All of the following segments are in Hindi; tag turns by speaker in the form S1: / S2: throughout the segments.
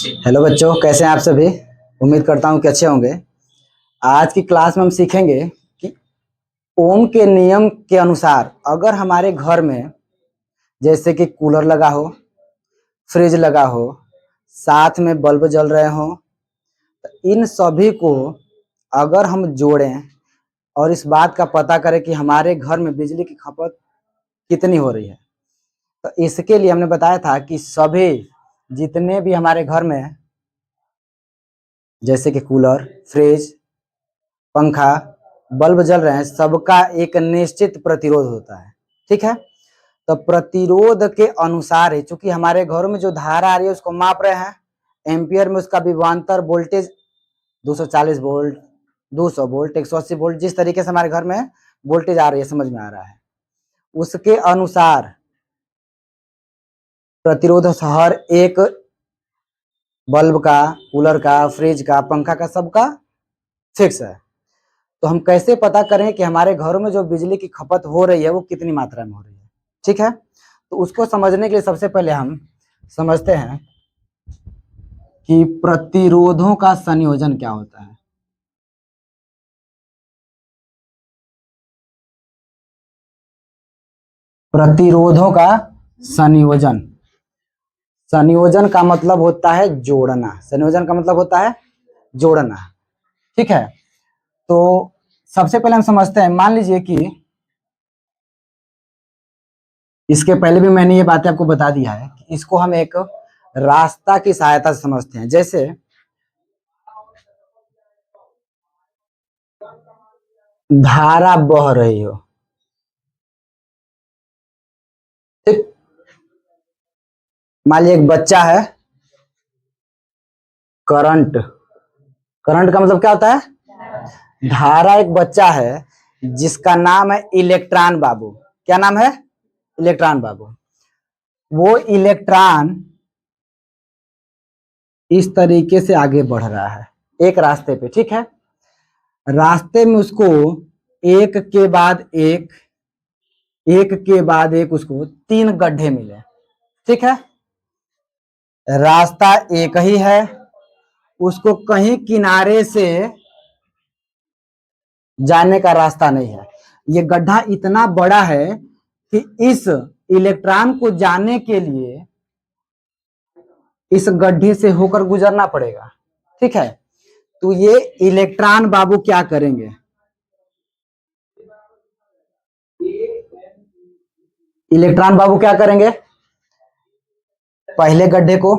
S1: हेलो बच्चों, कैसे हैं आप सभी। उम्मीद करता हूं कि अच्छे होंगे। आज की क्लास में हम सीखेंगे कि ओम के नियम के अनुसार अगर हमारे घर में जैसे कि कूलर लगा हो, फ्रिज लगा हो, साथ में बल्ब जल रहे हो, तो इन सभी को अगर हम जोड़ें और इस बात का पता करें कि हमारे घर में बिजली की खपत कितनी हो रही है, तो इसके लिए हमने बताया था कि सभी जितने भी हमारे घर में जैसे कि कूलर, फ्रिज, पंखा, बल्ब जल रहे हैं, सबका एक निश्चित प्रतिरोध होता है। ठीक है, तो प्रतिरोध के अनुसार है, चूंकि हमारे घरों में जो धारा आ रही है उसको माप रहे हैं एम्पियर में, उसका विभवांतर वोल्टेज 240 वोल्ट, 200 वोल्ट, 180 वोल्ट, जिस तरीके से हमारे घर में वोल्टेज आ रही है, समझ में आ रहा है, उसके अनुसार प्रतिरोध हर एक बल्ब का, कूलर का, फ्रिज का, पंखा का, सबका फिक्स है। तो हम कैसे पता करें कि हमारे घरों में जो बिजली की खपत हो रही है वो कितनी मात्रा में हो रही है। ठीक है, तो उसको समझने के लिए सबसे पहले हम समझते हैं कि प्रतिरोधों का संयोजन क्या होता है। प्रतिरोधों का संयोजन, संयोजन का मतलब होता है जोड़ना, संयोजन का मतलब होता है जोड़ना। ठीक है, तो सबसे पहले हम समझते हैं, मान लीजिए कि इसके पहले भी मैंने ये बातें आपको बता दिया है कि इसको हम एक रास्ता की सहायता से समझते हैं। जैसे धारा बह रही हो, ठीक, मान लीजिए एक बच्चा है, करंट, करंट का मतलब क्या होता है, धारा। एक बच्चा है जिसका नाम है इलेक्ट्रॉन बाबू। क्या नाम है? इलेक्ट्रॉन बाबू। वो इलेक्ट्रॉन इस तरीके से आगे बढ़ रहा है एक रास्ते पे। ठीक है, रास्ते में उसको एक के बाद एक, एक के बाद एक उसको 3 गड्ढे मिले। ठीक है, रास्ता एक ही है, उसको कहीं किनारे से जाने का रास्ता नहीं है। ये गड्ढा इतना बड़ा है कि इस इलेक्ट्रॉन को जाने के लिए इस गड्ढे से होकर गुजरना पड़ेगा। ठीक है, तो ये इलेक्ट्रॉन बाबू क्या करेंगे, इलेक्ट्रॉन बाबू क्या करेंगे, पहले गड्ढे को,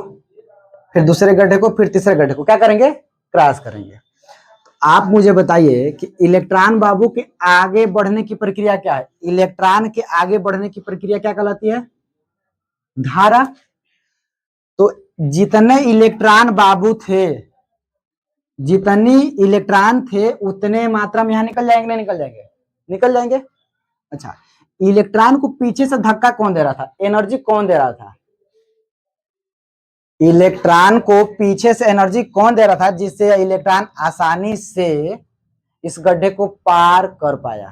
S1: फिर दूसरे गड्ढे को, फिर तीसरे गड्ढे को क्या करेंगे, क्रॉस करेंगे। आप मुझे बताइए कि इलेक्ट्रॉन बाबू के आगे बढ़ने की प्रक्रिया क्या है। इलेक्ट्रॉन के आगे बढ़ने की प्रक्रिया क्या कहलाती है, धारा। तो जितने इलेक्ट्रॉन बाबू थे, जितनी इलेक्ट्रॉन थे उतने मात्रा में यहां निकल जाएंगे, नहीं निकल जाएंगे, निकल जाएंगे। अच्छा, इलेक्ट्रॉन को पीछे से धक्का कौन दे रहा था, एनर्जी कौन दे रहा था, इलेक्ट्रॉन को पीछे से एनर्जी कौन दे रहा था, जिससे इलेक्ट्रॉन आसानी से इस गड्ढे को पार कर पाया,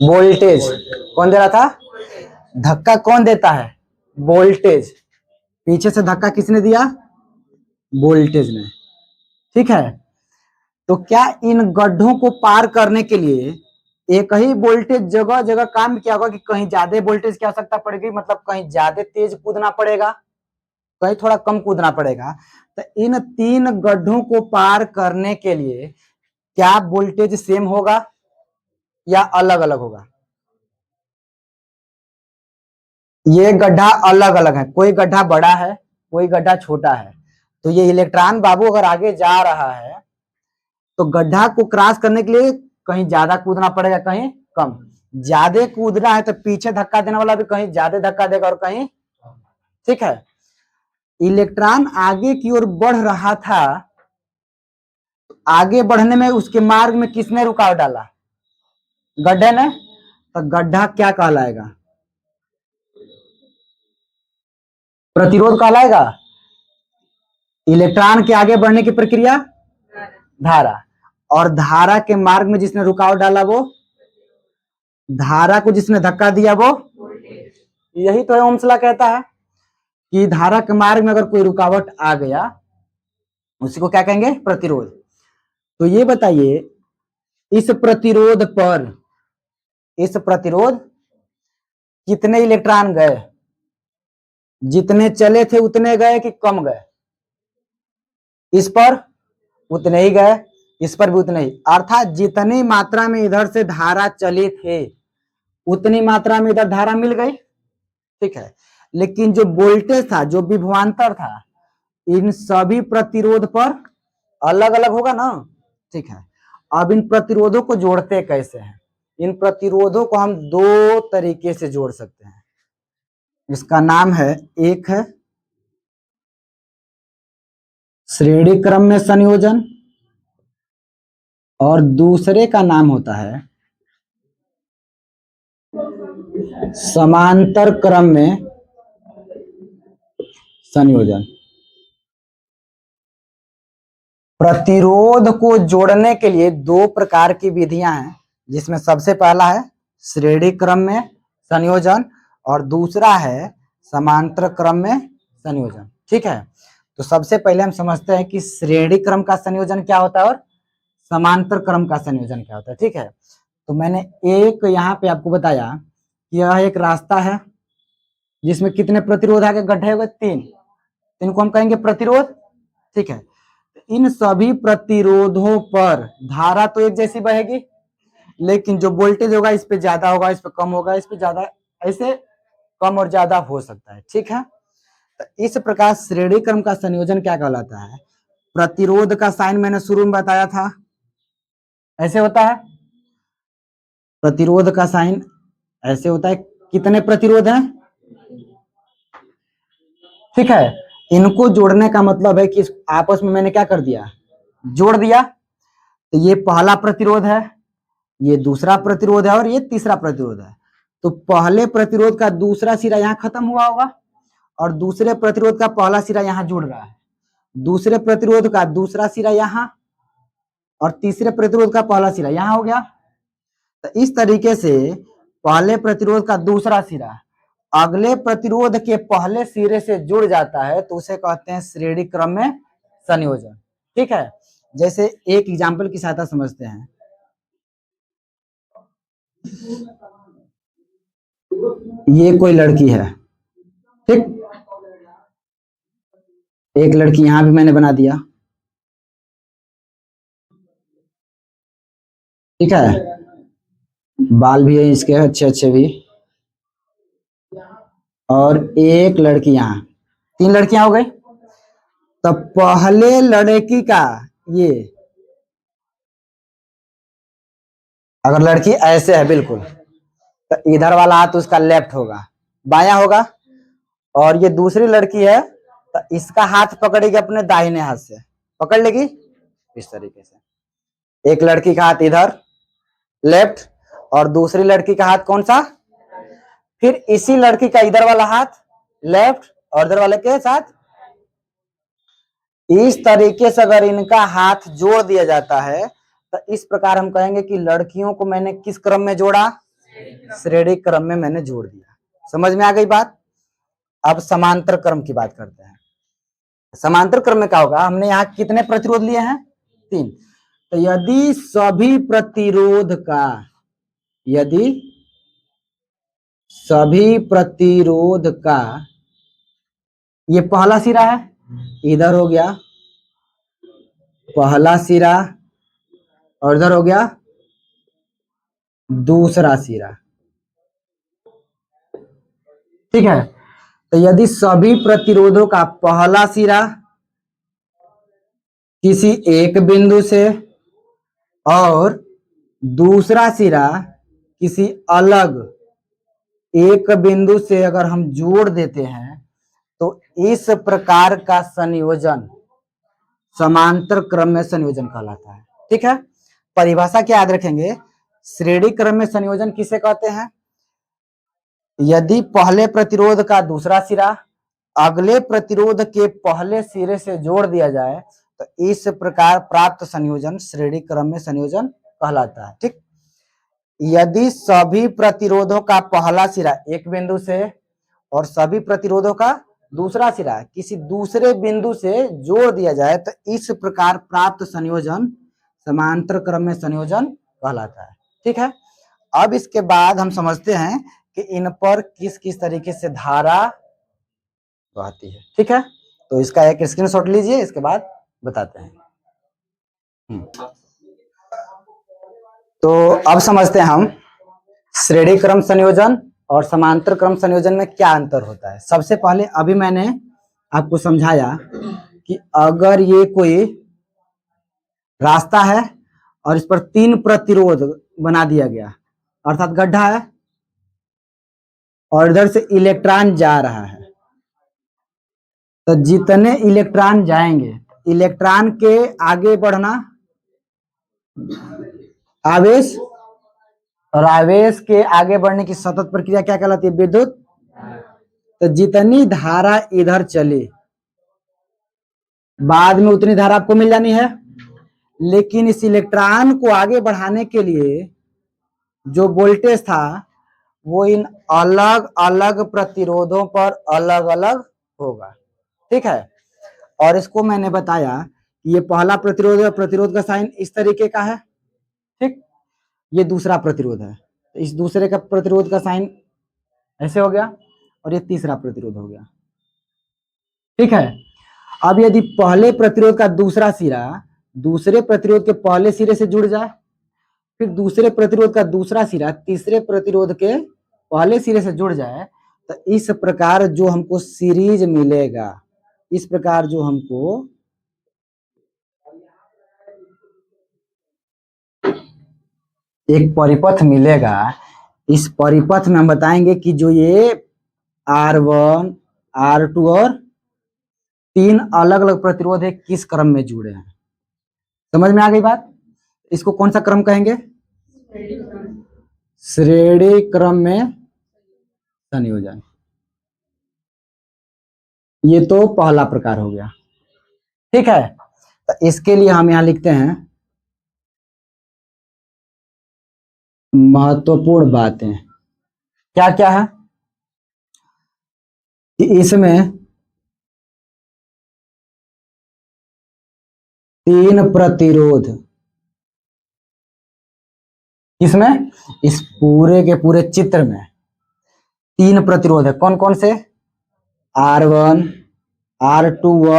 S1: वोल्टेज कौन दे रहा था, धक्का कौन देता है, वोल्टेज। पीछे से धक्का किसने दिया, वोल्टेज ने। ठीक है, तो क्या इन गड्ढों को पार करने के लिए एक ही वोल्टेज जगह जगह काम किया होगा कि कहीं ज्यादा वोल्टेज की आवश्यकता पड़ेगी, मतलब कहीं ज्यादा तेज कूदना पड़ेगा, कहीं थोड़ा कम कूदना पड़ेगा। तो इन 3 गड्ढों को पार करने के लिए क्या वोल्टेज सेम होगा या अलग अलग होगा, ये गड्ढा अलग अलग है, कोई गड्ढा बड़ा है, कोई गड्ढा छोटा है। तो ये इलेक्ट्रॉन बाबू अगर आगे जा रहा है तो गड्ढा को क्रॉस करने के लिए कहीं ज्यादा कूदना पड़ेगा, कहीं कम। ज्यादा कूदना है तो पीछे धक्का देने वाला भी कहीं ज्यादा धक्का देगा और कहीं। ठीक है, इलेक्ट्रॉन आगे की ओर बढ़ रहा था, आगे बढ़ने में उसके मार्ग में किसने रुकावट डाला, गड्ढे ने। तो गड्ढा क्या कहलाएगा, प्रतिरोध कहलाएगा। इलेक्ट्रॉन के आगे बढ़ने की प्रक्रिया धारा, और धारा के मार्ग में जिसने रुकावट डाला वो, धारा को जिसने धक्का दिया वो, यही तो है ओम्स लॉ कहता है कि धारक मार्ग में अगर कोई रुकावट आ गया उसी को क्या कहेंगे, प्रतिरोध। तो ये बताइए इस प्रतिरोध कितने इलेक्ट्रॉन गए, जितने चले थे उतने गए कि कम गए? इस पर उतने ही गए, इस पर भी उतने ही, अर्थात जितनी मात्रा में इधर से धारा चली थे उतनी मात्रा में इधर धारा मिल गई, ठीक है। लेकिन जो वोल्टेज था, जो विभवांतर था, इन सभी प्रतिरोध पर अलग अलग होगा ना, ठीक है। अब इन प्रतिरोधों को जोड़ते कैसे हैं? इन प्रतिरोधों को हम दो तरीके से जोड़ सकते हैं। इसका नाम है, एक है श्रेणी क्रम में संयोजन और दूसरे का नाम होता है समांतर क्रम में संयोजन। प्रतिरोध को जोड़ने के लिए दो प्रकार की विधियां हैं, जिसमें सबसे पहला है श्रेणी क्रम में संयोजन और दूसरा है समांतर क्रम में संयोजन, ठीक है। तो सबसे पहले हम समझते हैं कि श्रेणी क्रम का संयोजन क्या होता है और समांतर क्रम का संयोजन क्या होता है, ठीक है। तो मैंने एक यहाँ पे आपको बताया कि यह एक रास्ता है जिसमें कितने प्रतिरोध आगे गड्ढे हुए, तीन, इनको हम कहेंगे प्रतिरोध, ठीक है। इन सभी प्रतिरोधों पर धारा तो एक जैसी बहेगी, लेकिन जो वोल्टेज होगा इस पे ज्यादा होगा, इस पे कम होगा, इस पे ज्यादा, ऐसे कम और ज्यादा हो सकता है, ठीक है। तो इस प्रकार श्रेणी क्रम का संयोजन क्या कहलाता है? प्रतिरोध का साइन मैंने शुरू में बताया था, ऐसे होता है। प्रतिरोध का साइन ऐसे होता है, कितने प्रतिरोध हैं, ठीक है। इनको जोड़ने का मतलब है कि आपस में मैंने क्या कर दिया, जोड़ दिया। तो ये पहला प्रतिरोध है, ये दूसरा प्रतिरोध है और ये तीसरा प्रतिरोध है। तो पहले प्रतिरोध का दूसरा सिरा यहाँ खत्म हुआ होगा और दूसरे प्रतिरोध का पहला सिरा यहाँ जुड़ रहा है, दूसरे प्रतिरोध का दूसरा सिरा यहाँ और तीसरे प्रतिरोध का पहला सिरा यहाँ हो गया। तो इस तरीके से पहले प्रतिरोध का दूसरा सिरा अगले प्रतिरोध के पहले सिरे से जुड़ जाता है, तो उसे कहते हैं श्रेणी क्रम में संयोजन, ठीक है। जैसे एक एग्जाम्पल की सहायता समझते हैं। ये कोई लड़की है, ठीक, एक लड़की यहां भी मैंने बना दिया, ठीक है, बाल भी है इसके अच्छे अच्छे भी, और एक लड़की यहाँ, तीन लड़कियां हो गई। तो पहले लड़की का ये, अगर लड़की ऐसे है बिल्कुल, तो इधर वाला हाथ उसका लेफ्ट होगा, बाया होगा, और ये दूसरी लड़की है तो इसका हाथ पकड़ेगी अपने दाहिने हाथ से, पकड़ लेगी इस तरीके से। एक लड़की का हाथ इधर लेफ्ट और दूसरी लड़की का हाथ कौन सा, फिर इसी लड़की का इधर वाला हाथ लेफ्ट और इधर वाले के साथ, इस तरीके से अगर इनका हाथ जोड़ दिया जाता है तो इस प्रकार हम कहेंगे कि लड़कियों को मैंने किस क्रम में जोड़ा, श्रेणी क्रम में मैंने जोड़ दिया। समझ में आ गई बात? अब समांतर क्रम की बात करते हैं। समांतर क्रम में क्या होगा, हमने यहाँ कितने प्रतिरोध लिए हैं, तीन। तो यदि सभी प्रतिरोध का, यदि सभी प्रतिरोध का, ये पहला सिरा है, इधर हो गया पहला सिरा और इधर हो गया दूसरा सिरा, ठीक है। तो यदि सभी प्रतिरोधों का पहला सिरा किसी एक बिंदु से और दूसरा सिरा किसी अलग एक बिंदु से अगर हम जोड़ देते हैं तो इस प्रकार का संयोजन समांतर क्रम में संयोजन कहलाता है, ठीक है। परिभाषा क्या याद रखेंगे, श्रेणी क्रम में संयोजन किसे कहते हैं, यदि पहले प्रतिरोध का दूसरा सिरा अगले प्रतिरोध के पहले सिरे से जोड़ दिया जाए तो इस प्रकार प्राप्त संयोजन श्रेणी क्रम में संयोजन कहलाता है, ठीक। यदि सभी प्रतिरोधों का पहला सिरा एक बिंदु से और सभी प्रतिरोधों का दूसरा सिरा किसी दूसरे बिंदु से जोड़ दिया जाए तो इस प्रकार प्राप्त संयोजन समांतर क्रम में संयोजन कहलाता है। ठीक है, अब इसके बाद हम समझते हैं कि इन पर किस किस तरीके से धारा बहती है। ठीक है, तो इसका एक स्क्रीनशॉट लीजिए, इसके बाद बताते हैं। तो अब समझते हैं हम श्रेणी क्रम संयोजन और समांतर क्रम संयोजन में क्या अंतर होता है। सबसे पहले अभी मैंने आपको समझाया कि अगर ये कोई रास्ता है और इस पर 3 प्रतिरोध बना दिया गया, अर्थात गड्ढा है और इधर से इलेक्ट्रॉन जा रहा है, तो जितने इलेक्ट्रॉन जाएंगे, इलेक्ट्रॉन के आगे बढ़ना, आवेश, और आवेश के आगे बढ़ने की सतत प्रक्रिया क्या कहलाती है? विद्युत। तो जितनी धारा इधर चली बाद में उतनी धारा आपको मिल जानी है, लेकिन इस इलेक्ट्रॉन को आगे बढ़ाने के लिए जो वोल्टेज था वो इन अलग अलग प्रतिरोधों पर अलग अलग होगा। ठीक है, और इसको मैंने बताया कि ये पहला प्रतिरोध है, प्रतिरोध का साइन इस तरीके का है। ठीक, ये दूसरा प्रतिरोध है, तो इस दूसरे का प्रतिरोध का साइन ऐसे हो गया, और ये तीसरा प्रतिरोध हो गया। ठीक है, अब यदि पहले प्रतिरोध का दूसरा सिरा दूसरे प्रतिरोध के पहले सिरे से जुड़ जाए, फिर दूसरे प्रतिरोध का दूसरा सिरा तीसरे प्रतिरोध के पहले सिरे से जुड़ जाए, तो इस प्रकार जो हमको सीरीज मिलेगा, इस प्रकार जो हमको एक परिपथ मिलेगा, इस परिपथ में हम बताएंगे कि जो ये R1, R2 और 3 अलग अलग प्रतिरोध है किस क्रम में जुड़े हैं। समझ में आ गई बात? इसको कौन सा क्रम कहेंगे? श्रेणी क्रम में संयोजन। ये तो पहला प्रकार हो गया। ठीक है, तो इसके लिए हम यहां लिखते हैं महत्वपूर्ण बातें क्या क्या है कि इसमें 3 प्रतिरोध, इसमें इस पूरे के पूरे चित्र में 3 प्रतिरोध है। कौन कौन से? R1, R2 व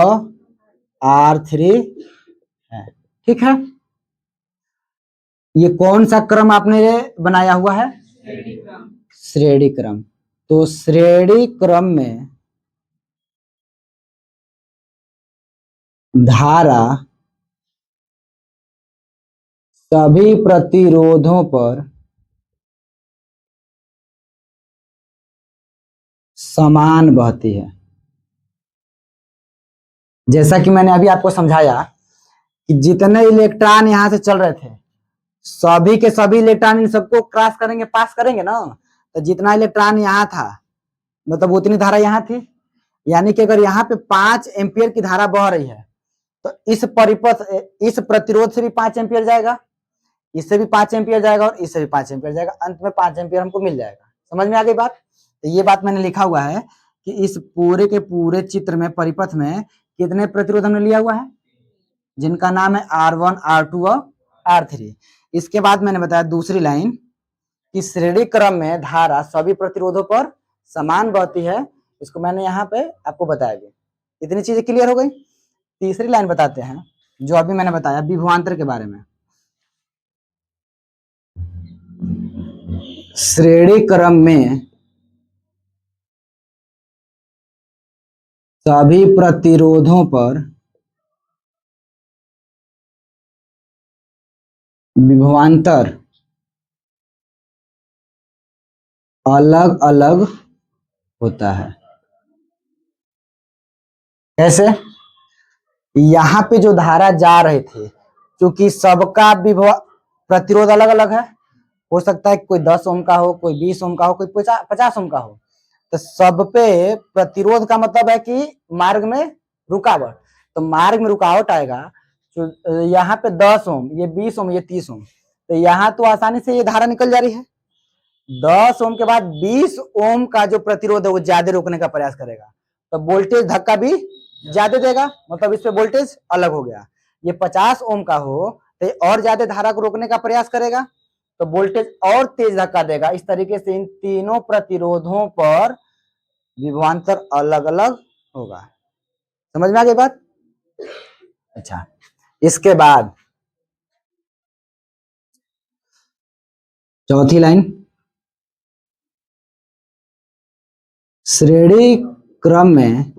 S1: R3 है। ठीक है, ये कौन सा क्रम आपने बनाया हुआ है? श्रेणी क्रम। तो श्रेणी क्रम में धारा सभी प्रतिरोधों पर समान बहती है। जैसा कि मैंने अभी आपको समझाया कि जितने इलेक्ट्रॉन यहां से चल रहे थे, सभी के सभी इलेक्ट्रॉन इन सबको क्रॉस करेंगे, पास करेंगे ना, तो जितना इलेक्ट्रॉन यहाँ था मतलब उतनी धारा यहाँ थी। यानी कि अगर यहाँ पे 5 एम्पियर की धारा बह रही है, तो इस परिपथ, इस प्रतिरोध से भी 5 एम्पियर जाएगा, इससे भी 5 एम्पियर जाएगा और इससे भी 5 एम्पियर जाएगा, अंत में 5 एम्पियर हमको मिल जाएगा। समझ में आ गई बात? तो ये बात मैंने लिखा हुआ है कि इस पूरे के पूरे चित्र में, परिपथ में कितने प्रतिरोध हमने लिया हुआ है, जिनका नाम है R1, R2 और R3। इसके बाद मैंने बताया दूसरी लाइन कि श्रेणी क्रम में धारा सभी प्रतिरोधों पर समान बहती है। इसको मैंने यहाँ पे आपको बताया भी। इतनी चीजें क्लियर हो गई। तीसरी लाइन बताते हैं जो अभी मैंने बताया विभवांतर के बारे में। श्रेणी क्रम में सभी प्रतिरोधों पर विभवांतर अलग अलग होता है। कैसे? यहाँ पे जो धारा जा रही थी, क्योंकि सबका विभव प्रतिरोध अलग अलग है, हो सकता है कोई 10 ओम का हो, कोई 20 ओम का हो, कोई 50 ओम का हो, तो सब पे प्रतिरोध का मतलब है कि मार्ग में रुकावट। तो मार्ग में रुकावट आएगा, तो यहाँ पे 10 ओम, ये 20 ओम, ये 30 ओम, तो यहाँ तो आसानी से ये धारा निकल जा रही है। 10 ओम के बाद 20 ओम का जो प्रतिरोध है वो ज्यादा रोकने का प्रयास करेगा, तो वोल्टेज धक्का भी ज्यादा देगा, मतलब इस पे वोल्टेज अलग हो गया। ये 50 ओम का हो तो ये और ज्यादा धारा को रोकने का प्रयास करेगा, तो वोल्टेज और तेज धक्का देगा। इस तरीके से इन तीनों प्रतिरोधों पर विभवांतर अलग अलग होगा। समझ में आ गई बात? अच्छा, इसके बाद चौथी लाइन, श्रेणी क्रम में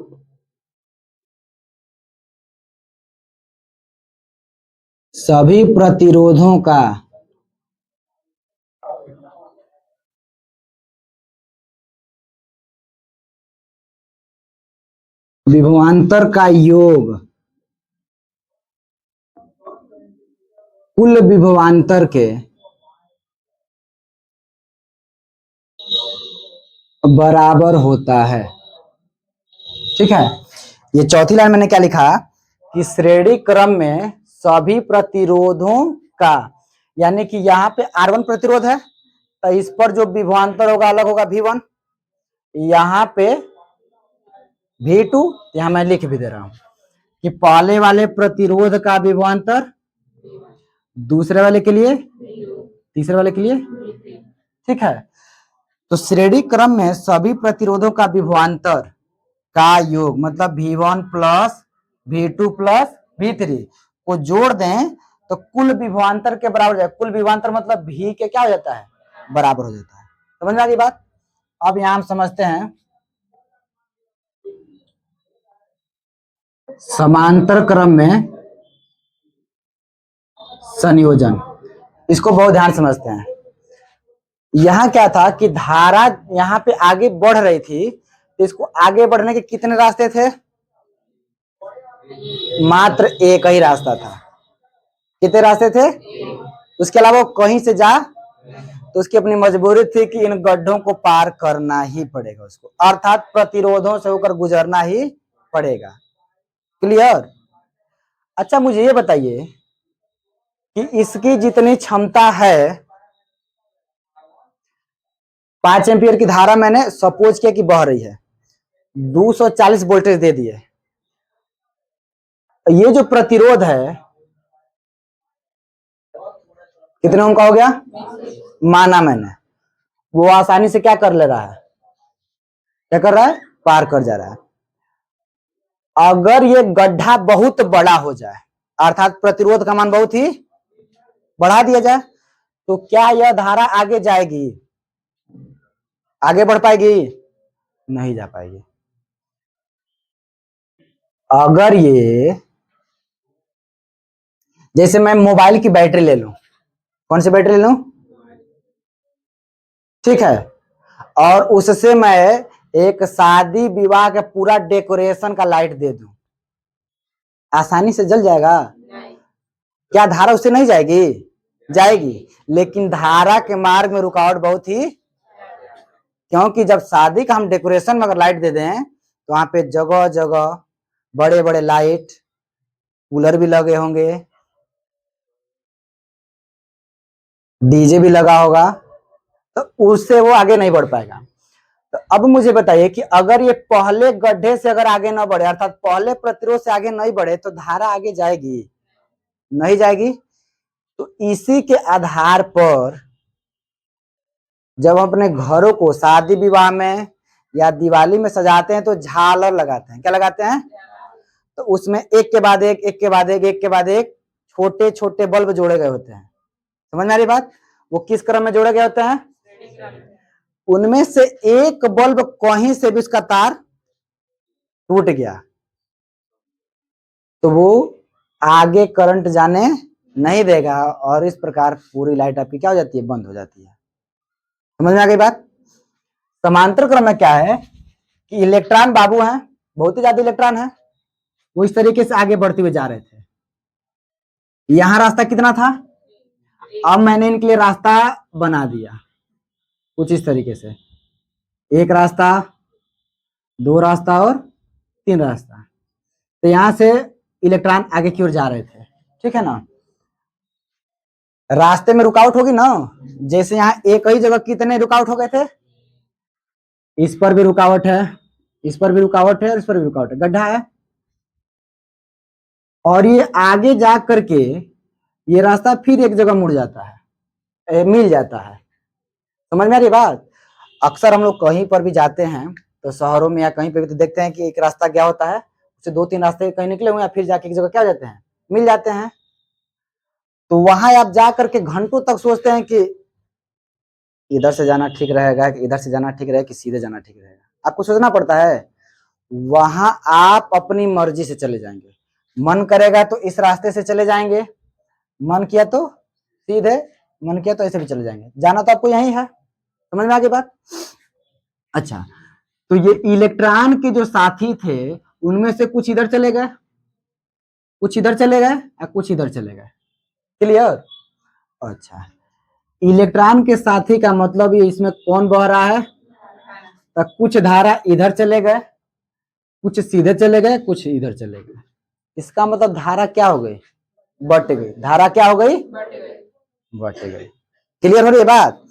S1: सभी प्रतिरोधों का विभवांतर का योग कुल विभवांतर के बराबर होता है। ठीक है, ये चौथी लाइन मैंने क्या लिखा कि श्रेणी क्रम में सभी प्रतिरोधों का, यानी कि यहाँ पे R1 प्रतिरोध है तो इस पर जो विभवांतर होगा अलग होगा V1, यहाँ पे V2, यहाँ मैं लिख भी दे रहा हूं कि पहले वाले प्रतिरोध का विभवांतर दूसरे वाले के लिए, तीसरे वाले के लिए। ठीक है, तो श्रेणी क्रम में सभी प्रतिरोधों का विभवांतर का योग मतलब V1 plus V2 plus V3 को जोड़ दें तो कुल विभवांतर के बराबर हो जाए। कुल विभवांतर मतलब V के क्या हो जाता है, बराबर हो जाता है। समझ में आ गई बात? अब यहां हम समझते हैं समांतर क्रम में संयोजन। इसको बहुत ध्यान समझते हैं। यहां क्या था कि धारा यहां पे आगे बढ़ रही थी, तो इसको आगे बढ़ने के कितने रास्ते थे? मात्र एक ही रास्ता था। कितने रास्ते थे? उसके अलावा कहीं से जा तो उसकी अपनी मजबूरी थी कि इन गड्ढों को पार करना ही पड़ेगा उसको, अर्थात प्रतिरोधों से होकर गुजरना ही पड़ेगा। क्लियर? अच्छा, मुझे ये बताइए कि इसकी जितनी क्षमता है, 5 एम्पियर की धारा मैंने सपोज किया कि बह रही है, 240 वोल्टेज दे दिए, ये जो प्रतिरोध है कितने ओम का हो गया माना मैंने, वो आसानी से क्या कर ले रहा है, क्या कर रहा है, पार कर जा रहा है। अगर ये गड्ढा बहुत बड़ा हो जाए, अर्थात प्रतिरोध का मान बहुत ही बढ़ा दिया जाए, तो क्या यह धारा आगे जाएगी, आगे बढ़ पाएगी? नहीं जा पाएगी। अगर ये, जैसे मैं मोबाइल की बैटरी ले लूं, कौन सी बैटरी ले लूं, ठीक है, और उससे मैं एक शादी विवाह का पूरा डेकोरेशन का लाइट दे दूं, आसानी से जल जाएगा? क्या धारा उससे नहीं जाएगी? जाएगी, लेकिन धारा के मार्ग में रुकावट बहुत ही, क्योंकि जब शादी का हम डेकोरेशन में अगर लाइट दे दें तो वहां पे जगह जगह बड़े बड़े लाइट, कूलर भी लगे होंगे, डीजे भी लगा होगा, तो उससे वो आगे नहीं बढ़ पाएगा। तो अब मुझे बताइए कि अगर ये पहले गड्ढे से अगर आगे ना बढ़े, अर्थात पहले प्रतिरोध से आगे नहीं बढ़े, तो धारा आगे जाएगी? नहीं जाएगी। तो इसी के आधार पर जब हम अपने घरों को शादी विवाह में या दिवाली में सजाते हैं तो झालर लगाते हैं। क्या लगाते हैं? तो उसमें एक के बाद एक, एक के बाद एक, एक के बाद एक छोटे छोटे बल्ब जोड़े गए होते हैं। समझ में आ रही बात? वो किस क्रम में जोड़े गए होते हैं? उनमें से एक बल्ब कहीं से भी उसका तार टूट गया तो वो आगे करंट जाने नहीं देगा, और इस प्रकार पूरी लाइट आपकी क्या हो जाती है, बंद हो जाती है। समझ में आ गई बात? समांतर क्रम में क्या है कि इलेक्ट्रॉन बाबू हैं, बहुत ही ज्यादा इलेक्ट्रॉन है, वो इस तरीके से आगे बढ़ते हुए जा रहे थे। यहां रास्ता कितना था, अब मैंने इनके लिए रास्ता बना दिया कुछ इस तरीके से, एक रास्ता, दो रास्ता और तीन रास्ता। तो यहां से इलेक्ट्रॉन आगे की ओर जा रहे थे, ठीक है ना। रास्ते में रुकावट होगी ना, जैसे यहाँ एक ही जगह कितने रुकावट हो गए थे, इस पर भी रुकावट है, इस पर भी रुकावट है और इस पर भी रुकावट है, गड्ढा है। और ये आगे जा करके ये रास्ता फिर एक जगह मुड़ जाता है, मिल जाता है। समझ में आ रही बात? अक्सर हम लोग कहीं पर भी जाते हैं तो शहरों में या कहीं पे भी तो देखते हैं कि एक रास्ता क्या होता है, उससे 2-3 रास्ते कहीं निकले हुए हैं, फिर जाके एक जगह क्या हो जाते हैं, मिल जाते हैं। तो वहां आप जा करके घंटों तक सोचते हैं कि इधर से जाना ठीक रहेगा कि इधर से जाना ठीक रहेगा कि सीधे जाना ठीक रहेगा, आपको सोचना पड़ता है। वहां आप अपनी मर्जी से चले जाएंगे, मन करेगा तो इस रास्ते से चले जाएंगे, मन किया तो सीधे, मन किया तो ऐसे भी चले जाएंगे, जाना तो आपको यही है। समझ में आ गई बात? अच्छा, तो ये इलेक्ट्रॉन के जो साथी थे उनमें से कुछ इधर चले गए, कुछ इधर चले गए और कुछ इधर चले गए। क्लियर? अच्छा, इलेक्ट्रॉन के साथी का मतलब ये इसमें कौन बह रहा है, तो कुछ धारा इधर चले गए, कुछ सीधे चले गए, कुछ इधर चले गए। इसका मतलब धारा क्या हो गई, बट गई। धारा क्या हो गई, बट गई। क्लियर हो रही है बात?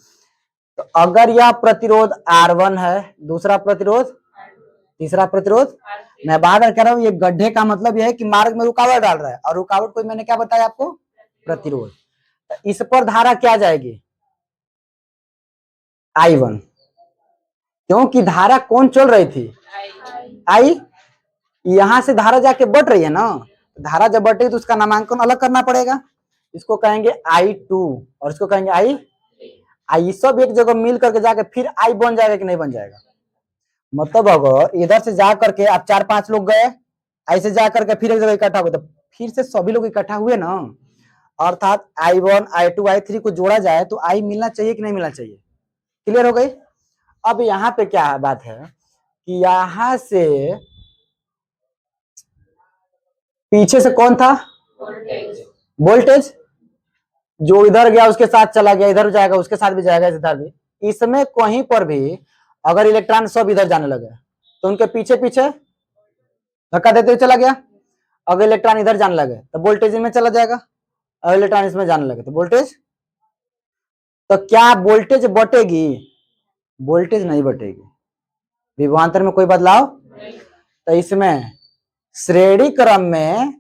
S1: तो अगर यह प्रतिरोध R1 है, दूसरा प्रतिरोध, तीसरा प्रतिरोध, मैं बार बार कह रहा हूं ये गड्ढे का मतलब यह है कि मार्ग में रुकावट डाल रहा है, और रुकावट को मैंने क्या बताया आपको, प्रतिरोध। इस पर धारा क्या जाएगी, I1, क्योंकि धारा कौन चल रही थी, I। यहां से धारा जाके बढ़ रही है ना, धारा जब बढ़ रही तो उसका नामांकन अलग करना पड़ेगा, इसको कहेंगे I2 और इसको कहेंगे I सब एक जगह मिल करके जाके फिर I बन जाएगा कि नहीं बन जाएगा। मतलब अगर इधर से जा करके आप 4-5 लोग गए, ऐसे जा करके फिर एक जगह इकट्ठा हुए, तो फिर से सभी लोग इकट्ठा हुए ना, अर्थात I1 I2 I3 को जोड़ा जाए तो I मिलना चाहिए कि नहीं मिलना चाहिए। क्लियर हो गई? अब यहाँ पे क्या बात है कि यहां से पीछे से कौन था, वोल्टेज, जो इधर गया उसके साथ चला गया, इधर जाएगा उसके साथ भी जाएगा, इधर भी। इसमें कहीं पर भी अगर इलेक्ट्रॉन सब इधर जाने लगे तो उनके पीछे पीछे धक्का देते हुए चला गया। अगर इलेक्ट्रॉन इधर जाने लगे तो वोल्टेज इनमें चला जाएगा, अगर इलेक्ट्रॉन इसमें जाने लगे तो वोल्टेज, तो क्या वोल्टेज बटेगी, वोल्टेज नहीं बटेगी। विभवांतर में कोई बदलाव, तो इसमें श्रेणी क्रम में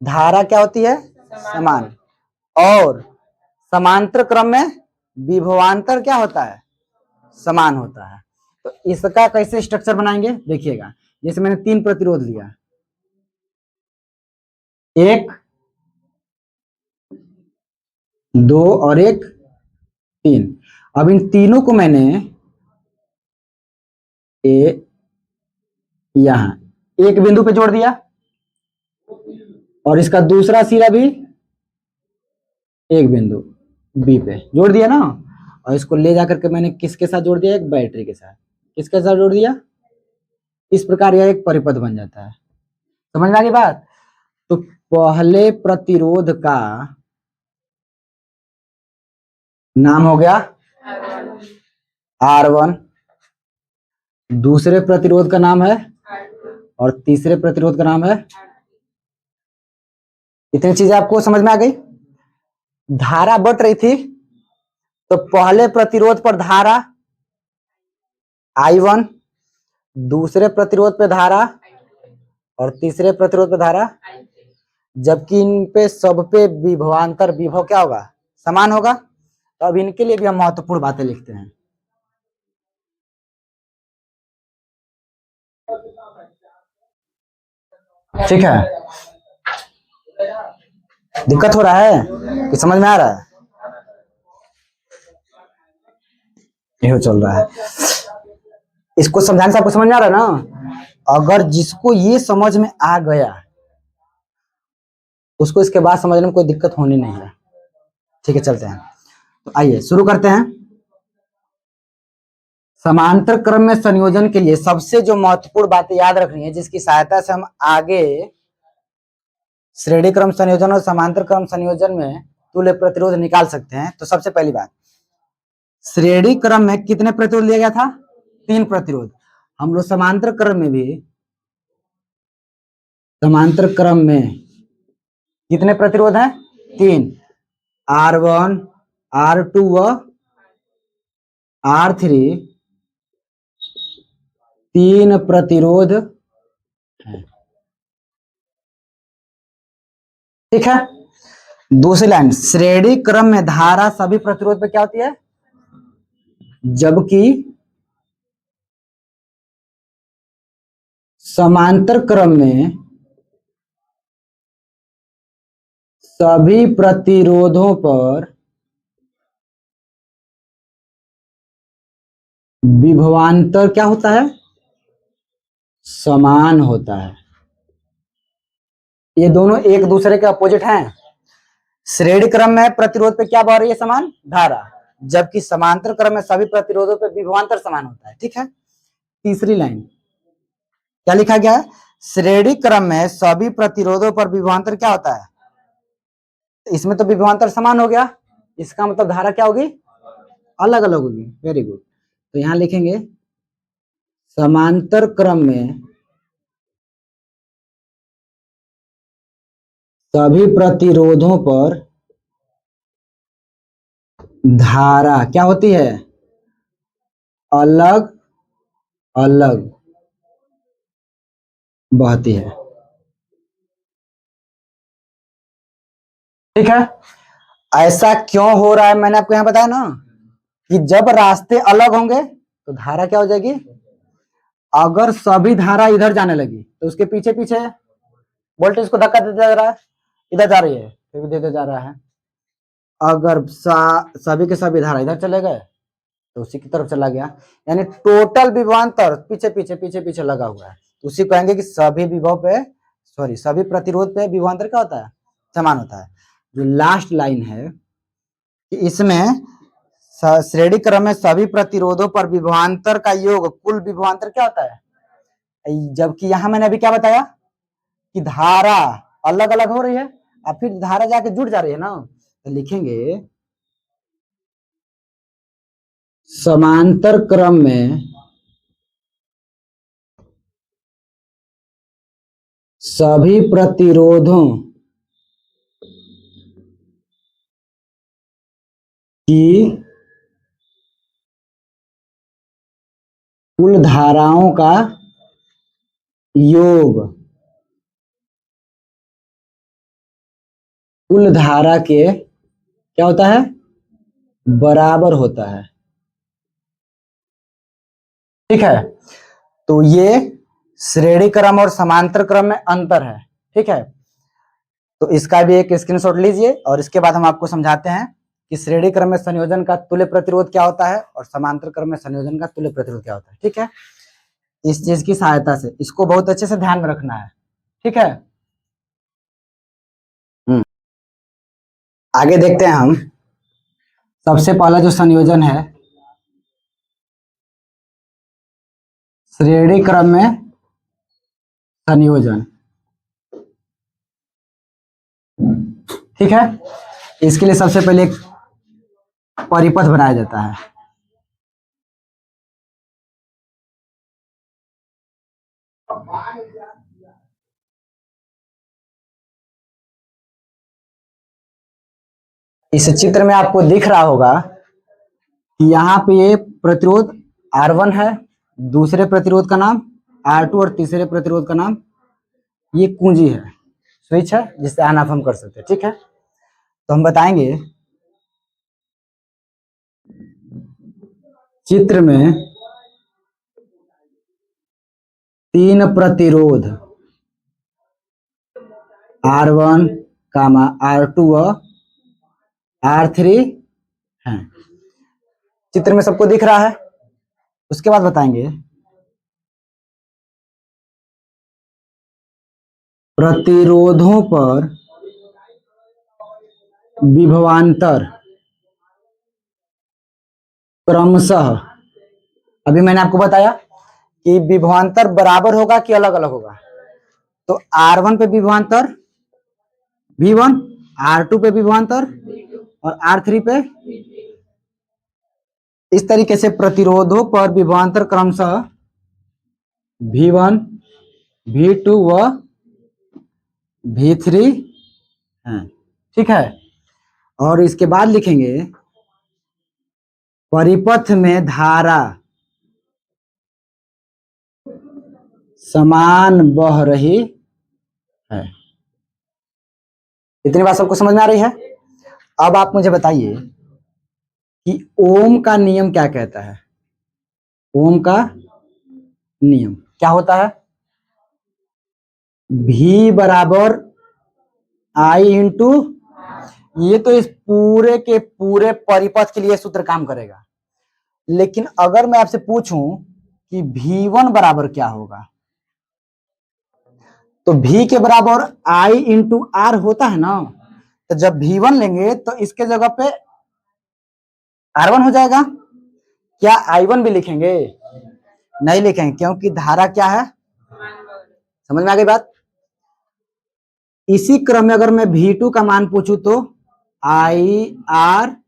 S1: धारा क्या होती है, समान, और समांतर क्रम में विभवांतर क्या होता है, समान होता है। तो इसका कैसे स्ट्रक्चर बनाएंगे देखिएगा, जैसे मैंने 3 प्रतिरोध लिया, 1 2 और 1 3। अब इन तीनों को मैंने यहां एक बिंदु पे जोड़ दिया, और इसका दूसरा सिरा भी एक बिंदु बी पे जोड़ दिया ना, और इसको ले जाकर के मैंने किसके साथ जोड़ दिया, एक बैटरी के साथ। किसके साथ जोड़ दिया, इस प्रकार यह एक परिपथ बन जाता है। समझ में आ गई बात? तो पहले प्रतिरोध का नाम हो गया R1, दूसरे प्रतिरोध का नाम है, और तीसरे प्रतिरोध का नाम है। इतनी चीजें आपको समझ में आ गई। धारा बढ़ रही थी तो पहले प्रतिरोध पर धारा I1, दूसरे प्रतिरोध पे धारा, और तीसरे प्रतिरोध पे धारा, जबकि इन पे सब पे विभवांतर, विभव क्या होगा, समान होगा। तो अब इनके लिए भी हम महत्वपूर्ण बातें लिखते हैं। ठीक है, दिक्कत हो रहा है कि समझ में आ रहा है, यही चल रहा है। इसको समझाने से आपको समझ में आ रहा है ना? अगर जिसको ये समझ में आ गया उसको इसके बाद समझने में कोई दिक्कत होनी नहीं है। ठीक है, चलते हैं। तो आइए शुरू करते हैं। समांतर क्रम में संयोजन के लिए सबसे जो महत्वपूर्ण बातें याद रखनी है, जिसकी सहायता से हम आगे श्रेणी क्रम संयोजन और समांतर क्रम संयोजन में तुल्य प्रतिरोध निकाल सकते हैं। तो सबसे पहली बात, श्रेणी क्रम में कितने प्रतिरोध लिया गया था, 3 प्रतिरोध। हम लोग समांतर क्रम में भी, समांतर क्रम में कितने प्रतिरोध हैं, 3, R1 R2 व R3 तीन प्रतिरोध है। ठीक है। दूसरी लाइन, श्रेणी क्रम में धारा सभी प्रतिरोध पे क्या होती है, जबकि समांतर क्रम में सभी प्रतिरोधों पर विभवांतर क्या होता है, समान होता है। ये दोनों एक दूसरे के अपोजिट हैं। श्रेणी क्रम में प्रतिरोध पे क्या बह रही है, समान धारा, जबकि समांतर क्रम में सभी प्रतिरोधों पे विभवांतर समान होता है। ठीक है। तीसरी लाइन क्या लिखा गया है, श्रेणी क्रम में सभी प्रतिरोधों पर विभवांतर क्या होता है, इसमें तो विभवांतर समान हो गया, इसका मतलब धारा क्या होगी, अलग अलग होगी। Very good. तो यहां लिखेंगे समांतर क्रम में सभी प्रतिरोधों पर धारा क्या होती है, अलग अलग बहती है। ठीक है। ऐसा क्यों हो रहा है, मैंने आपको यहां बताया ना कि जब रास्ते अलग होंगे तो धारा क्या हो जाएगी, अगर सभी धारा इधर जाने लगी तो उसके पीछे पीछे वोल्टेज को धक्का देता जा रहा है, इधर जा रही है फिर भी देते जा रहा है। अगर सभी के सभी धारा इधर चले गए तो उसी की तरफ चला गया, यानी टोटल विभवांतर पीछे पीछे पीछे पीछे लगा हुआ है। तो उसी कहेंगे कि सभी विभव पे सभी प्रतिरोध पे विभवांतर क्या होता है, समान होता है। जो लास्ट लाइन है कि इसमें श्रेणी क्रम में सभी प्रतिरोधों पर विभवांतर का योग कुल विभवांतर क्या होता है, जबकि यहां मैंने अभी क्या बताया कि धारा अलग अलग हो रही है, अब फिर धारा जाके जुड़ जा रही है ना, तो लिखेंगे समांतर क्रम में सभी प्रतिरोधों की कुल धाराओं का योग कुल धारा के क्या होता है, बराबर होता है। ठीक है। तो ये श्रेणी क्रम और समांतर क्रम में अंतर है। ठीक है। तो इसका भी एक स्क्रीनशॉट लीजिए और इसके बाद हम आपको समझाते हैं कि श्रेणी क्रम में संयोजन का तुल्य प्रतिरोध क्या होता है और समांतर क्रम में संयोजन का तुल्य प्रतिरोध क्या होता है। ठीक है। इस चीज की सहायता से इसको बहुत अच्छे से ध्यान में रखना है। ठीक है। आगे देखते हैं हम। सबसे पहला जो संयोजन है श्रेणी क्रम में संयोजन। ठीक है। इसके लिए सबसे पहले एक परिपथ बनाया जाता है। इस चित्र में आपको दिख रहा होगा कि यहाँ पे ये प्रतिरोध R1 है, दूसरे प्रतिरोध का नाम R2 और तीसरे प्रतिरोध का नाम ये कुंजी है, स्विच है जिससे ऑन ऑफ हम कर सकते हैं। ठीक है। तो हम बताएंगे चित्र में तीन प्रतिरोध R1, R2 व R3 हैं। चित्र में सबको दिख रहा है। उसके बाद बताएंगे प्रतिरोधों पर विभवांतर क्रमशः, अभी मैंने आपको बताया कि विभवांतर बराबर होगा कि अलग अलग होगा। तो R1 पे विभवांतर V1, R2 पे विभवांतर और R3 पे, इस तरीके से प्रतिरोधों पर विभवांतर क्रमशः V1, V2 व V3 हैं। ठीक है। और इसके बाद लिखेंगे परिपथ में धारा समान बह रही है। इतनी बात सबको समझ में आ रही है? अब आप मुझे बताइए कि ओम का नियम क्या कहता है। ओम का नियम क्या होता है? V बराबर I इंटू, ये तो इस पूरे के पूरे परिपथ के लिए सूत्र काम करेगा, लेकिन अगर मैं आपसे पूछूं कि V1 बराबर क्या होगा, तो V के बराबर I इंटू R होता है ना, तो जब V1 लेंगे तो इसके जगह पे R1 हो जाएगा। क्या I1 भी लिखेंगे? नहीं लिखेंगे, क्योंकि धारा क्या है, समझ में आ गई बात? इसी क्रम में अगर मैं V2 का मान पूछूं तो IR2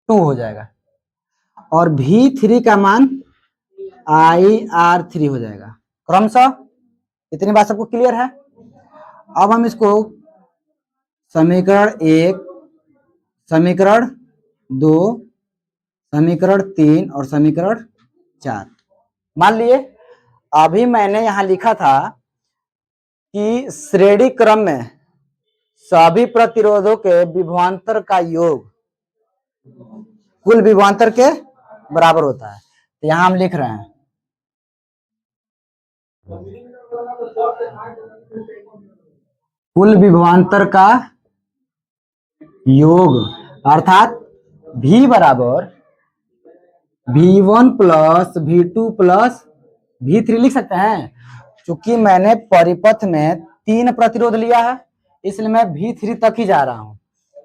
S1: हो जाएगा, और V3 का मान IR3 हो जाएगा क्रमशः। इतनी बात सबको क्लियर है? अब हम इसको समीकरण 1, समीकरण 2, समीकरण 3 और समीकरण 4 मान लिए। अभी मैंने यहां लिखा था कि श्रेणी क्रम में सभी प्रतिरोधों के विभवांतर का योग कुल विभवांतर के बराबर होता है। तो यहां हम लिख रहे हैं कुल विभवांतर का योग, अर्थात V बराबर V1 plus V2 plus V3 लिख सकते हैं। चूंकि मैंने परिपथ में 3 प्रतिरोध लिया है, इसलिए मैं V3 तक ही जा रहा हूं।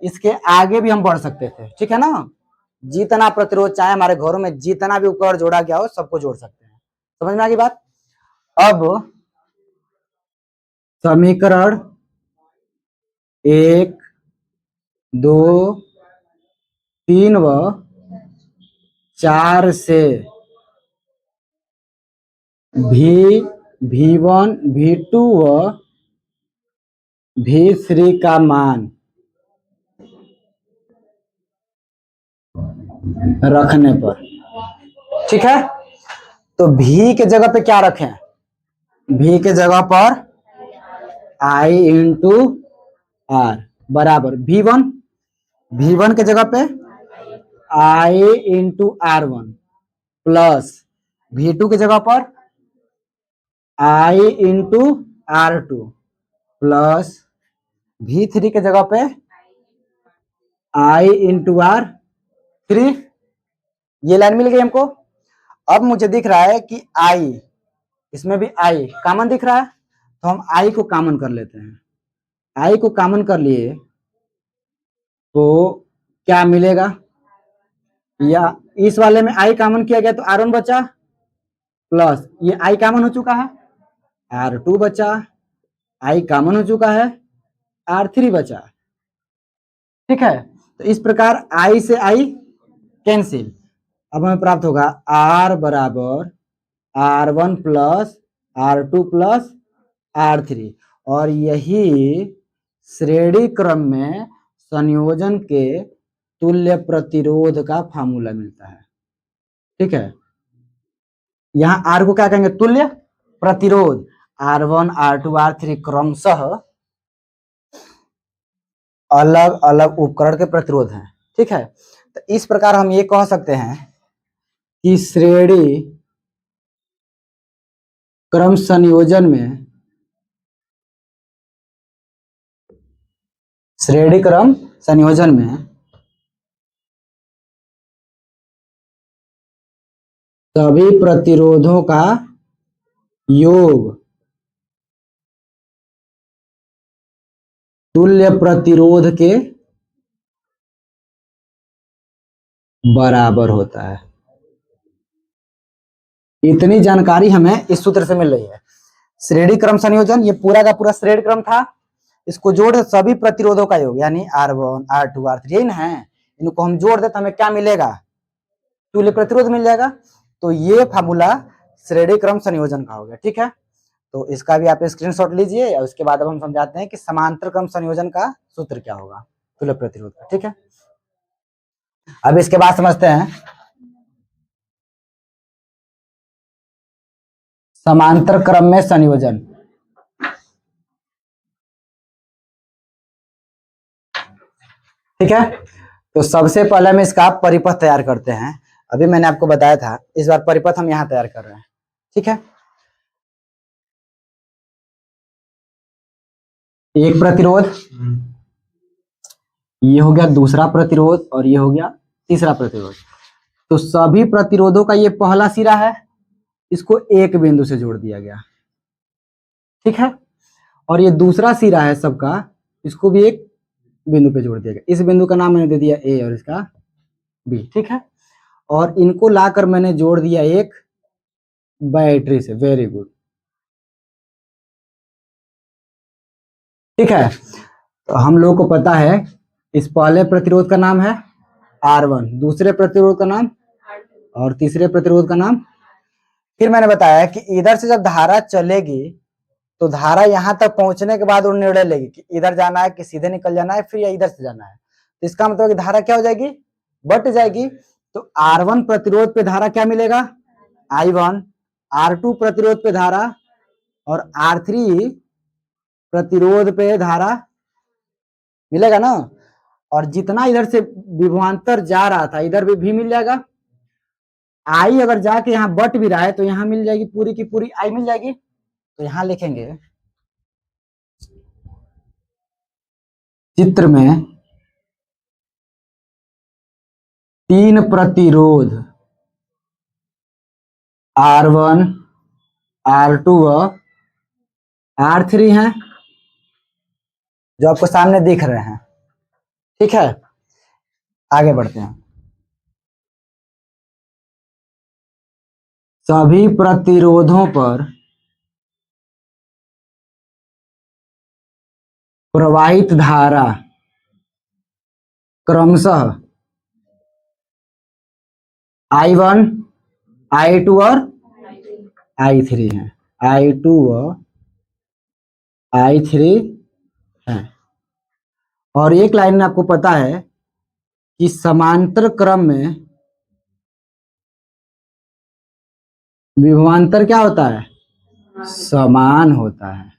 S1: इसके आगे भी हम बढ़ सकते थे, ठीक है ना? जितना प्रतिरोध चाहे हमारे घरों में जितना भी उपकरण जोड़ा गया हो सबको जोड़ सकते हैं। समझ में आ गई बात? अब समीकरण 1, 2, 3 व 4 से V1, V2 व V3 का मान रखने पर, ठीक है, तो V के जगह पे क्या रखें? V के जगह पर I इंटू R बराबर V1 के जगह पे I into R1 plus V2 के जगह पर I into R2 plus V3 के जगह पे I इंटू R3। ये लाइन मिल गई हमको। अब मुझे दिख रहा है कि I, इसमें भी I कॉमन दिख रहा है, तो हम I को कॉमन कर लेते हैं। I को कॉमन कर लिए तो क्या मिलेगा, या इस वाले में I कॉमन किया गया तो R1 बचा, प्लस ये I कॉमन हो चुका है R2 बचा, I कॉमन हो चुका है R3 बचा, ठीक है। तो इस प्रकार I से I कैंसिल। अब हमें प्राप्त होगा R बराबर R1 plus R2 plus R3, और यही श्रेणी क्रम में संयोजन के तुल्य प्रतिरोध का फार्मूला मिलता है, ठीक है। यहां R को क्या कहेंगे? तुल्य प्रतिरोध। R1, R2, R3 क्रमशः अलग अलग उपकरण के प्रतिरोध हैं, ठीक है। तो इस प्रकार हम ये कह सकते हैं कि श्रेणी क्रम संयोजन में सभी प्रतिरोधों का योग तुल्य प्रतिरोध के बराबर होता है। इतनी जानकारी हमें इस सूत्र से मिल रही है। श्रेणी क्रम संयोजन, ये पूरा का पूरा श्रेणी क्रम था, इसको जोड़ सभी प्रतिरोधों का योग, यानी R1, R2, R3 यही ना है, इनको हम जोड़ दे तो हमें क्या मिलेगा? तुल्य प्रतिरोध मिल जाएगा। तो ये फार्मूला श्रेणी क्रम संयोजन का हो गया, ठीक है। तो इसका भी आप स्क्रीनशॉट लीजिए, और उसके बाद अब हम समझाते हैं कि समांतर क्रम संयोजन का सूत्र क्या होगा तुल्य प्रतिरोध का, ठीक है। अब इसके बाद समझते हैं समांतर क्रम में संयोजन। ठीक है, तो सबसे पहले हम इसका परिपथ तैयार करते हैं। अभी मैंने आपको बताया था, इस बार परिपथ हम यहां तैयार कर रहे हैं। ठीक है, एक प्रतिरोध, ये हो गया दूसरा प्रतिरोध, और ये हो गया तीसरा प्रतिरोध। तो सभी प्रतिरोधों का ये पहला सिरा है, इसको एक बिंदु से जोड़ दिया गया। ठीक है, और ये दूसरा सिरा है सबका, इसको भी एक बिंदु पे जोड़ दिया गया। इस बिंदु का नाम मैंने दे दिया ए और इसका बी। ठीक है, और इनको लाकर मैंने जोड़ दिया एक बैटरी से। Very good. ठीक है, तो हम लोगों को पता है इस पहले प्रतिरोध का नाम है R1, दूसरे प्रतिरोध का नाम और तीसरे प्रतिरोध का नाम। फिर मैंने बताया कि इधर से जब धारा चलेगी तो धारा यहां तक पहुंचने के बाद वो निर्णय लेगी कि इधर जाना है कि सीधे निकल जाना है फिर या इधर से जाना है। तो इसका मतलब कि धारा क्या हो जाएगी, बट जाएगी। तो R1 प्रतिरोध पे धारा क्या मिलेगा, I1, R2 प्रतिरोध पे धारा और R3 प्रतिरोध पे धारा मिलेगा ना। और जितना इधर से विभवांतर जा रहा था इधर भी मिल जाएगा। आई अगर जाके यहाँ बट भी रहा है तो यहाँ मिल जाएगी, पूरी की पूरी आई मिल जाएगी। तो यहां लिखेंगे चित्र में 3 प्रतिरोध R1, R2 व R3 हैं जो आपको सामने दिख रहे हैं। ठीक है, आगे बढ़ते हैं। सभी प्रतिरोधों पर प्रवाहित धारा क्रमशः I1, I2 और I3 है। I2 व I3 है। और एक लाइन में आपको पता है कि समांतर क्रम में विभवांतर क्या होता है, समान होता है।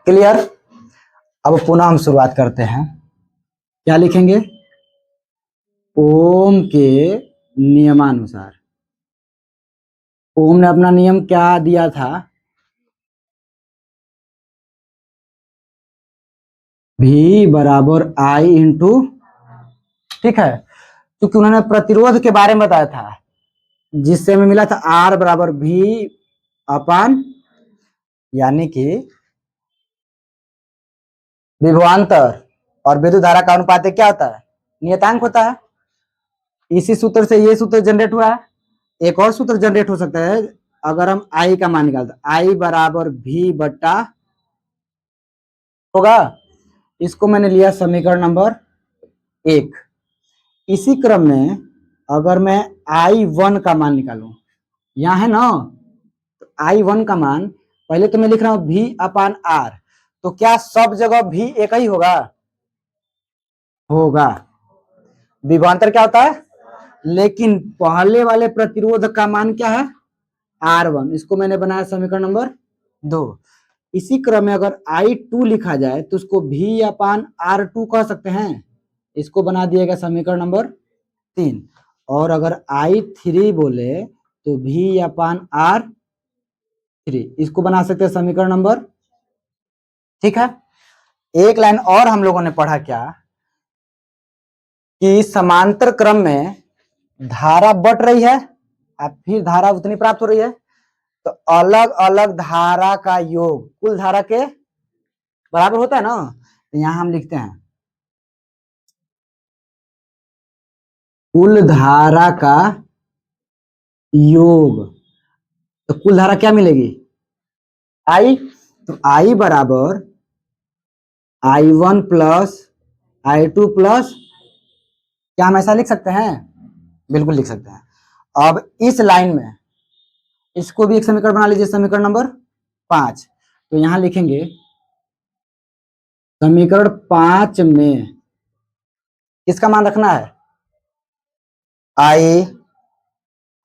S1: क्लियर। अब पुनः हम शुरुआत करते हैं। क्या लिखेंगे, ओम के नियमानुसार। ओम ने अपना नियम क्या दिया था, V बराबर I इंटू। ठीक है, क्योंकि उन्होंने प्रतिरोध के बारे में बताया था जिससे हमें मिला था R बराबर V अपान, यानी कि विभवांतर और विद्युत धारा का अनुपात क्या होता है, नियतांक होता है। इसी सूत्र से ये सूत्र जनरेट हुआ है। एक और सूत्र जनरेट हो सकता है अगर हम I का मान निकालते, I बराबर V बट्टा होगा। इसको मैंने लिया समीकरण नंबर 1। इसी क्रम में अगर मैं I1 का मान निकालूं, यहां है ना, तो I1 का मान पहले तो मैं लिख रहा हूं V अपान R। तो क्या सब जगह V एक ही होगा, होगा। विभवांतर क्या होता है, लेकिन पहले वाले प्रतिरोध का मान क्या है, R1। इसको मैंने बनाया समीकरण नंबर 2। इसी क्रम में अगर I2 लिखा जाए तो उसको V अपान R2 कह सकते हैं। इसको बना दिया गया समीकरण नंबर 3। और अगर I3 बोले तो V अपान R3, इसको बना सकते हैं समीकरण नंबर। ठीक है, एक लाइन और हम लोगों ने पढ़ा क्या कि समांतर क्रम में धारा बट रही है और फिर धारा उतनी प्राप्त हो रही है, तो अलग अलग धारा का योग कुल धारा के बराबर होता है ना। तो यहां हम लिखते हैं कुल धारा का योग। तो कुल धारा क्या मिलेगी, I। तो I बराबर I1 प्लस I2 प्लस, क्या हम ऐसा लिख सकते हैं, बिल्कुल लिख सकते हैं। अब इस लाइन में इसको भी एक समीकरण बना लीजिए, समीकरण नंबर 5। तो यहां लिखेंगे समीकरण 5 में किसका मान रखना है, I,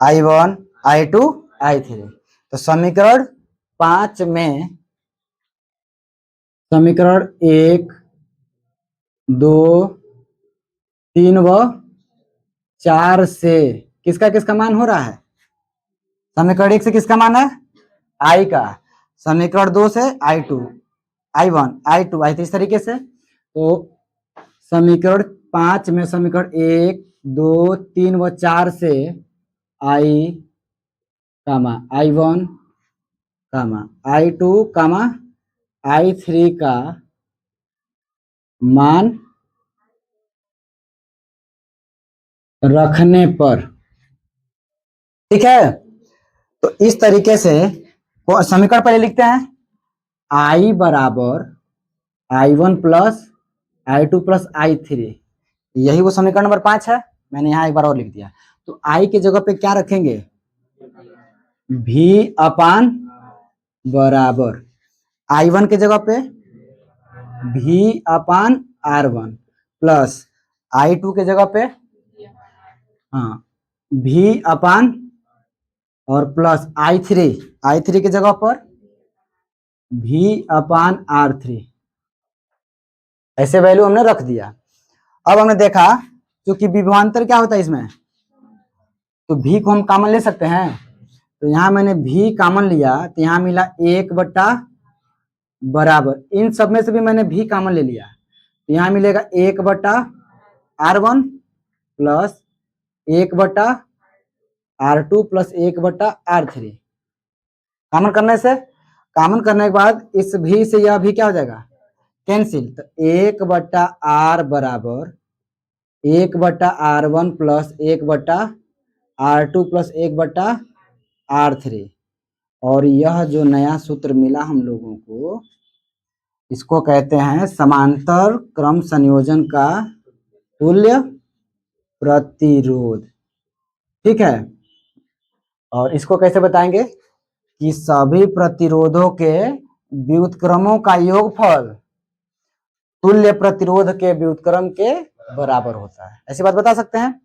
S1: I1 I2 I3। तो समीकरण 5 में समीकरण 1 2 3 व 4 से किसका किसका मान हो रहा है? समीकरण 1 से किसका मान है? I का। समीकरण 2 से I2 I1 I2 I3 इस तरीके से। तो समीकरण 5 में समीकरण 1 2 3 व 4 से I I1 I2 I3 का मान रखने पर, ठीक है। तो इस तरीके से समीकरण पहले लिखते हैं। I बराबर I1 plus I2 plus I3, यही वो समीकरण नंबर 5 है। मैंने यहाँ एक बार और लिख दिया। तो I की जगह पे क्या रखेंगे? V अपान बराबर I1 की जगह पे V अपान R1 प्लस I2 की जगह पे हाँ V अपान और प्लस I3 की जगह पर V अपान R3। ऐसे वैल्यू हमने रख दिया। अब हमने देखा क्योंकि विभवांतर क्या होता है इसमें, तो V को हम कॉमन ले सकते हैं। तो यहाँ मैंने V कॉमन लिया तो यहाँ मिला 1 बट्टा बराबर, इन सब में से भी मैंने V कॉमन ले लिया तो यहाँ मिलेगा 1 बट्टा R1 प्लस 1 बट्टा R2 प्लस 1 बट्टा R3। कॉमन करने के बाद इस V से यह V क्या हो जाएगा? कैंसिल। तो 1 बट्टा R बराबर 1 बट्टा R1 प्लस 1 बट्टा R2 प्लस 1 बट्टा R3। और यह जो नया सूत्र मिला हम लोगों को, इसको कहते हैं समांतर क्रम संयोजन का तुल्य प्रतिरोध, ठीक है। और इसको कैसे बताएंगे कि सभी प्रतिरोधों के व्युत्क्रमों का योगफल तुल्य प्रतिरोध के व्युत्क्रम के बराबर होता है, ऐसी बात बता सकते हैं।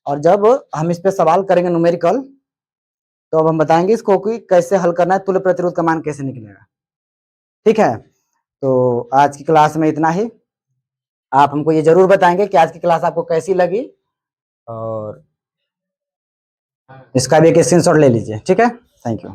S1: और जब हम इस पे सवाल करेंगे न्यूमेरिकल, तो अब हम बताएंगे इसको कि कैसे हल करना है, तुल्य प्रतिरोध का मान कैसे निकलेगा, ठीक है। तो आज की क्लास में इतना ही। आप हमको ये जरूर बताएंगे कि आज की क्लास आपको कैसी लगी, और इसका भी एक स्क्रीनशॉट ले लीजिए, ठीक है। Thank you.